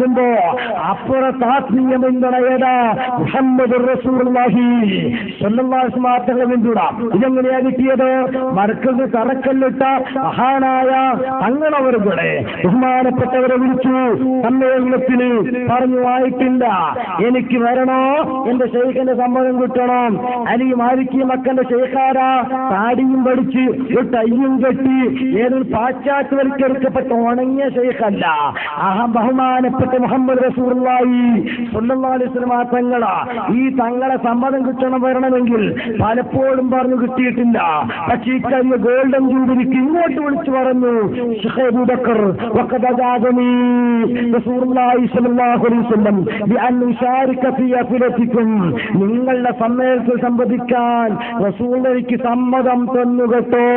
മനസ്സിലാക്കുമ്പോ അപ്പുറത്ത് ആത്മീയ പിന്തുണ ഏതാ? മുഹമ്മദ് റസൂലുള്ളാഹി സ്വല്ലല്ലാഹു അലൈഹി വസല്ലം തങ്ങളെ പിന്തുണ. ഇതെങ്ങനെയാ കിട്ടിയത്? മർക്കസ് തറക്കല്ലിട്ട മഹാനായ തങ്ങളവരുടെ ബഹുമാനപ്പെട്ടവരെ വിളിച്ചു സമ്മേളനത്തിന്. പറഞ്ഞു, ആയിട്ടില്ല, എനിക്ക് വരണോ, എന്റെ ശൈഖിന്റെ സമ്മതം കിട്ടണം. അലി മാലിക്കി മക്കന്റെ ശൈഖാരാ താടിയും പഠിച്ച് ടൈയും കെട്ടി ഏതൊരു പാശ്ചാത്യവൽക്കരിക്കപ്പെട്ട ഉണങ്ങിയ ശൈഖല്ല. ബഹുമാനപ്പെട്ട മുഹമ്മദ് റസൂലുള്ളാഹി സ്വല്ലല്ലാഹു അലൈഹി വസല്ലം തങ്ങളാ. ഈ തങ്ങളെ സമ്മതം കിട്ടണം വരണമെങ്കിൽ പലപ്പോഴും പറഞ്ഞു കിട്ടിയിട്ടില്ല. പക്ഷേ ഇക്കഴിഞ്ഞ ഗോൾഡൻ ജൂബിലിക്ക് ഇങ്ങോട്ട് വിളിച്ചു പറഞ്ഞു, ശൈഖ് അബൂബക്കർ വഖദ് അജാബനി റസൂലുള്ളാഹി സ്വല്ലല്ലാഹു അലൈഹി വസല്ലം ബിഅൻ ഉശാരിക ഫീ അഫ്ലത്തിക്കും, നിങ്ങളുടെ സമ്മേളനത്തിൽ സംബന്ധിക്കാൻ റസൂൽ എനിക്ക് സമ്മതം തന്നു കേട്ടോ.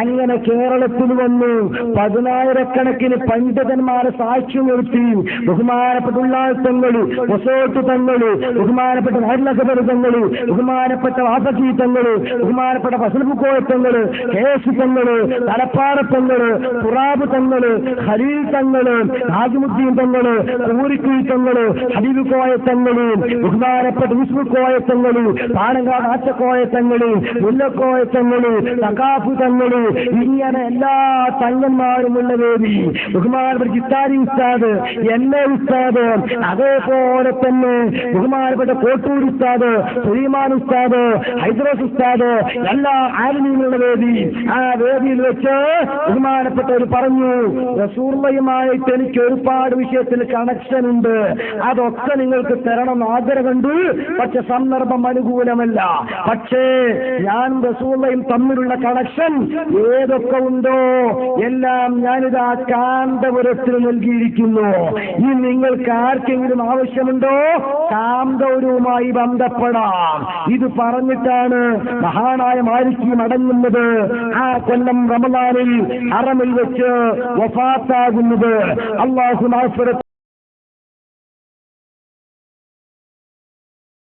അങ്ങനെ കേരളത്തിൽ വന്നു 10,000-കണക്കിന് പണ്ഡിതന്മാരെ സാക്ഷ്യം നിർത്തി ബഹുമാനപ്പെട്ട തങ്ങള്, വസോട്ട് തങ്ങള്, ബഹുമാനപ്പെട്ട ഹരിനഗർ തങ്ങള്, ബഹുമാനപ്പെട്ട വാസകി തങ്ങള്, ബഹുമാനപ്പെട്ട ഫസൽബുക്കോയ തങ്ങള്, കേസ് തങ്ങള്, തലപ്പാറ തങ്ങള്, തുറാബ് തങ്ങള്, ഖലീൽ തങ്ങള്, നാജിമുദ്ദീൻ തങ്ങള്, കൂരിക്കുഴി തങ്ങള്, ഹബീബ് കോയ തങ്ങള്, ബഹുമാനപ്പെട്ട വിസ്മുക്കോയ തങ്ങള്, പാണങ്കാട് ആറ്റക്കോയ തങ്ങള്, മുല്ലക്കോയ തങ്ങള്, തകാഫു തങ്ങള്, ഇങ്ങനെ എല്ലാ തങ്ങന്മാരുമുള്ള വേദി. ബഹുമാനപ്പെട്ട ചിത്താരി ഉസ്താദ്, എന്നെ ഉസ്താദ്, അതേപോലെ തന്നെ ബഹുമാനപ്പെട്ട കോട്ടൂർ ഉസ്താദ്, സുലൈമാൻ ഉസ്താദ്, ഹൈദ്രോസ് ഉസ്താദ്, എല്ലാ ആലിമീങ്ങളുള്ള വേദി. ആ വേദിയിൽ വെച്ച് ബഹുമാനപ്പെട്ടവർ പറഞ്ഞു, റസൂലുള്ളാഹിയുമായിട്ട് എനിക്ക് ഒരുപാട് വിഷയത്തിൽ കണക്ഷൻ ഉണ്ട്, അതൊക്കെ നിങ്ങൾക്ക് തരണം ആഗ്രഹമുണ്ട്. പക്ഷെ സന്ദർഭം അനുകൂലമല്ല. പക്ഷേ ഞാൻ റസൂലുള്ളാഹിയും തമ്മിലുള്ള കണക്ഷൻ ഏതൊക്കെ ഉണ്ടോ എല്ലാം ഞാനിതാ കാന്തപുരത്തിൽ നൽകിയിരിക്കുന്നു. ഈ നിങ്ങൾക്ക് ആർക്കെങ്കിലും ആവശ്യമുണ്ടോ കാന്തപുരവുമായി ബന്ധപ്പെടാം. ഇത് പറഞ്ഞിട്ടാണ് മഹാനായ മാലിക്കി മടങ്ങുന്നത്. ആ കൊല്ലം റമദാനിൽ ഹറമിൽ വെച്ച് വഫാത്താകുന്നത്. അല്ലാഹു മഗ്ഫിറത്ത്